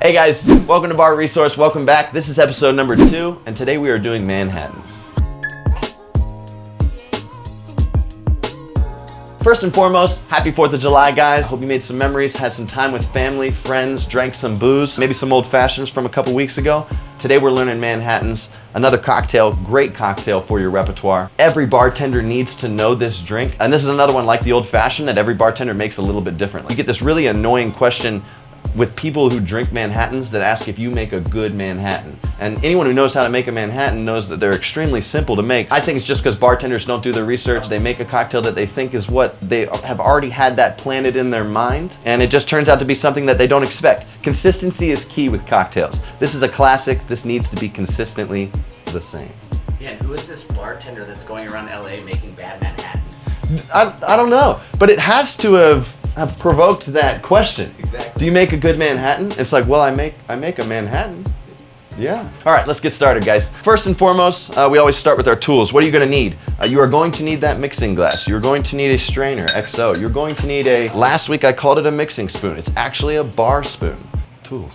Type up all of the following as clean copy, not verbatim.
Hey guys, welcome to Bar Resource, welcome back. This is episode number 2, and today we are doing Manhattans. First and foremost, happy 4th of July, guys. Hope you made some memories, had some time with family, friends, drank some booze, maybe some old fashions from a couple weeks ago. Today we're learning Manhattans, another cocktail, great cocktail for your repertoire. Every bartender needs to know this drink, and this is another one like the old fashioned that every bartender makes a little bit differently. You get this really annoying question with people who drink Manhattans that ask if you make a good Manhattan. And anyone who knows how to make a Manhattan knows that they're extremely simple to make. I think it's just because bartenders don't do their research. They make a cocktail that they think is what they have already had that planted in their mind, and it just turns out to be something that they don't expect. Consistency is key with cocktails. This is a classic. This needs to be consistently the same. Yeah, and who is this bartender that's going around LA making bad Manhattans? I don't know, but it has to have provoked that question. Exactly. Do you make a good Manhattan? It's like, well, I make a Manhattan. Yeah. All right, let's get started, guys. First and foremost, we always start with our tools. What are you going to need? You are going to need that mixing glass. You're going to need a strainer, XO. You're going to need last week I called it a mixing spoon. It's actually a bar spoon. Tools.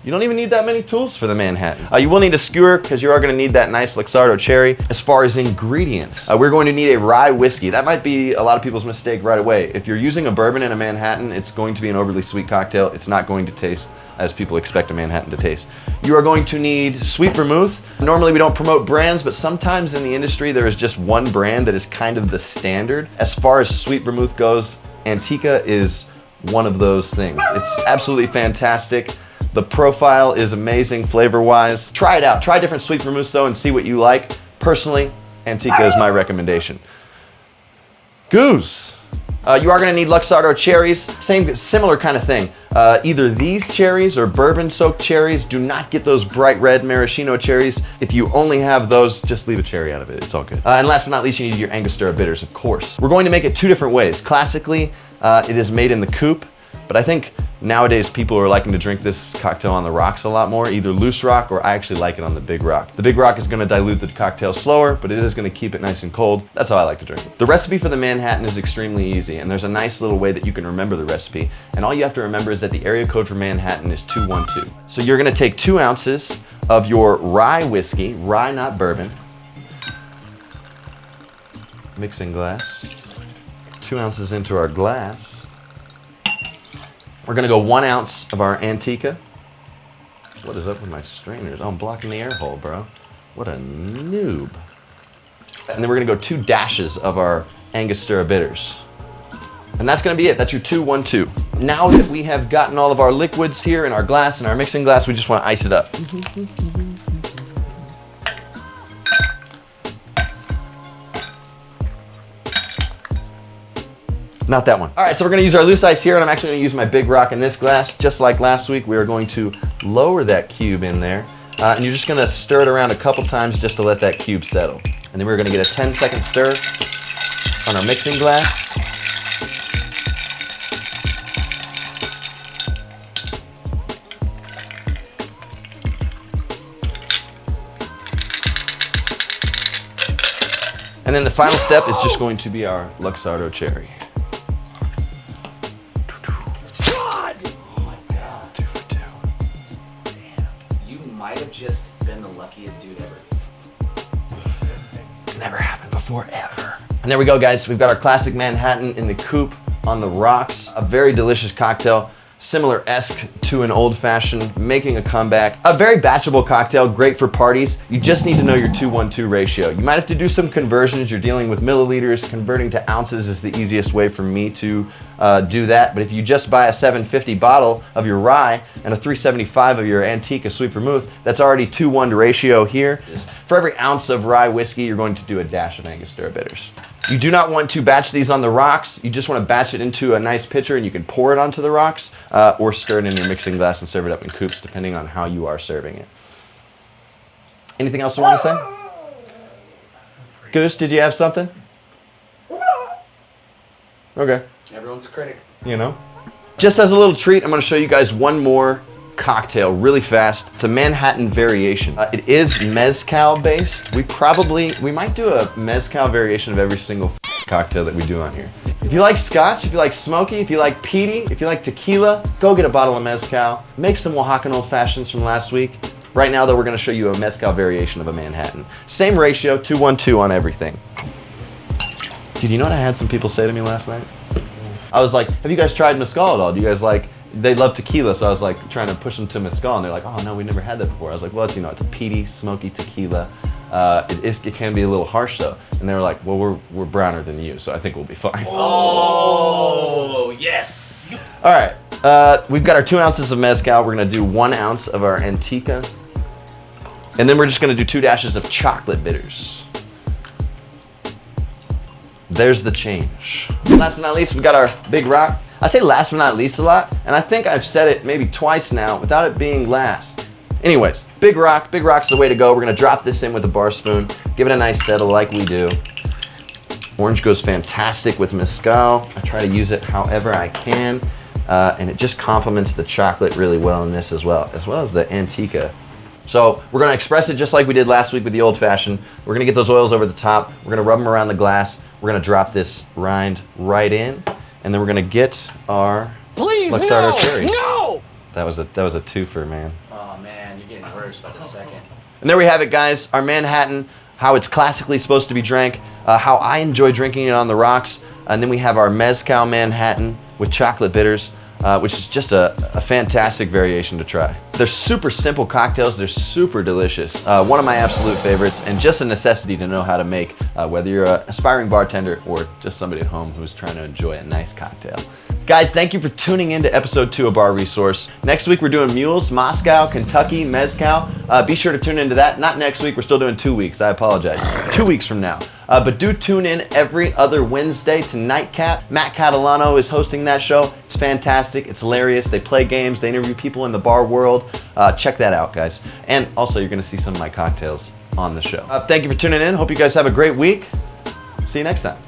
You don't even need that many tools for the Manhattan. You will need a skewer because you are going to need that nice Luxardo cherry. As far as ingredients, we're going to need a rye whiskey. That might be a lot of people's mistake right away. If you're using a bourbon in a Manhattan, it's going to be an overly sweet cocktail. It's not going to taste as people expect a Manhattan to taste. You are going to need sweet vermouth. Normally we don't promote brands, but sometimes in the industry there is just one brand that is kind of the standard. As far as sweet vermouth goes, Antica is one of those things. It's absolutely fantastic. The profile is amazing flavor-wise. Try it out. Try different sweet vermouths though and see what you like. Personally, Antica is my recommendation. Goose. You are gonna need Luxardo cherries. Similar kind of thing. Either these cherries or bourbon-soaked cherries. Do not get those bright red maraschino cherries. If you only have those, just leave a cherry out of it. It's all good. And last but not least, you need your Angostura bitters, of course. We're going to make it 2 different ways. Classically, it is made in the coupe, but I think nowadays people are liking to drink this cocktail on the rocks a lot more, either loose rock or I actually like it on the big rock. The big rock is going to dilute the cocktail slower, but it is going to keep it nice and cold. That's how I like to drink it. The recipe for the Manhattan is extremely easy, and there's a nice little way that you can remember the recipe. And all you have to remember is that the area code for Manhattan is 212. So you're going to take 2 ounces of your rye whiskey, rye not bourbon, mixing glass, 2 ounces into our glass. We're gonna go 1 ounce of our Antica. What is up with my strainers? Oh, I'm blocking the air hole, bro. What a noob. And then we're gonna go 2 dashes of our Angostura bitters. And that's gonna be it. That's your 2-1-2. Now that we have gotten all of our liquids here in our glass and our mixing glass, we just wanna ice it up. Not that one. All right, so we're gonna use our loose ice here, and I'm actually gonna use my big rock in this glass. Just like last week, we are going to lower that cube in there, and you're just gonna stir it around a couple times just to let that cube settle. And then we're gonna get a 10-second stir on our mixing glass. And then the final step is just going to be our Luxardo cherry. Might have just been the luckiest dude ever. It's never happened before, ever. And there we go, guys. We've got our classic Manhattan in the coupe on the rocks. A very delicious cocktail. Similar-esque to an old-fashioned, making a comeback. A very batchable cocktail, great for parties. You just need to know your 2-1-2 ratio. You might have to do some conversions. You're dealing with milliliters. Converting to ounces is the easiest way for me to do that. But if you just buy a 750 bottle of your rye and a 375 of your Antica sweet vermouth, that's already 2-1 ratio here. For every ounce of rye whiskey, you're going to do a dash of Angostura bitters. You do not want to batch these on the rocks. You just want to batch it into a nice pitcher, and you can pour it onto the rocks or stir it in your mixing glass and serve it up in coupes, depending on how you are serving it. Anything else you want to say? Goose, did you have something? Okay. Everyone's a critic. You know? Just as a little treat, I'm going to show you guys one more cocktail really fast. It's a Manhattan variation. It is mezcal based. We might do a mezcal variation of every single cocktail that we do on here. If you like scotch, if you like smoky, if you like peaty, if you like tequila, go get a bottle of mezcal. Make some Oaxacan old fashions from last week. Right now though, we're gonna show you a mezcal variation of a Manhattan. Same ratio, 2-1-2 on everything. Dude, you know what I had some people say to me last night? I was like, have you guys tried mezcal at all? Do you guys like, they love tequila, so I was like trying to push them to mezcal, and they're like, oh no, we never had that before. I was like, well, it's, you know, it's a peaty, smoky tequila. It can be a little harsh though. And they were like, well, we're browner than you, so I think we'll be fine. Oh, yes. All right, we've got our 2 ounces of mezcal. We're gonna do 1 ounce of our Antica. And then we're just gonna do 2 dashes of chocolate bitters. There's the change. Last but not least, we got our big rock. I say last but not least a lot, and I think I've said it maybe twice now without it being last. Anyways, big rock's the way to go. We're gonna drop this in with a bar spoon, give it a nice settle like we do. Orange goes fantastic with mezcal. I try to use it however I can, and it just complements the chocolate really well in this as well as the Antica. So we're gonna express it just like we did last week with the old fashioned. We're gonna get those oils over the top. We're gonna rub them around the glass. We're gonna drop this rind right in, and then we're gonna get our let's start our cherry. No! That was a twofer, man. Oh man, you're getting worse by the second. And there we have it, guys. Our Manhattan, how it's classically supposed to be drank, how I enjoy drinking it on the rocks, and then we have our mezcal Manhattan with chocolate bitters, which is just a fantastic variation to try. They're super simple cocktails. They're super delicious. One of my absolute favorites, and just a necessity to know how to make, whether you're an aspiring bartender or just somebody at home who's trying to enjoy a nice cocktail. Guys, thank you for tuning in to episode 2 of Bar Resource. Next week, we're doing mules, Moscow, Kentucky, mezcal. Be sure to tune into that. Not next week. We're still doing 2 weeks. I apologize. 2 weeks from now. But do tune in every other Wednesday to Nightcap. Matt Catalano is hosting that show. It's fantastic. It's hilarious. They play games. They interview people in the bar world. Check that out, guys. And also, you're going to see some of my cocktails on the show. Thank you for tuning in. Hope you guys have a great week. See you next time.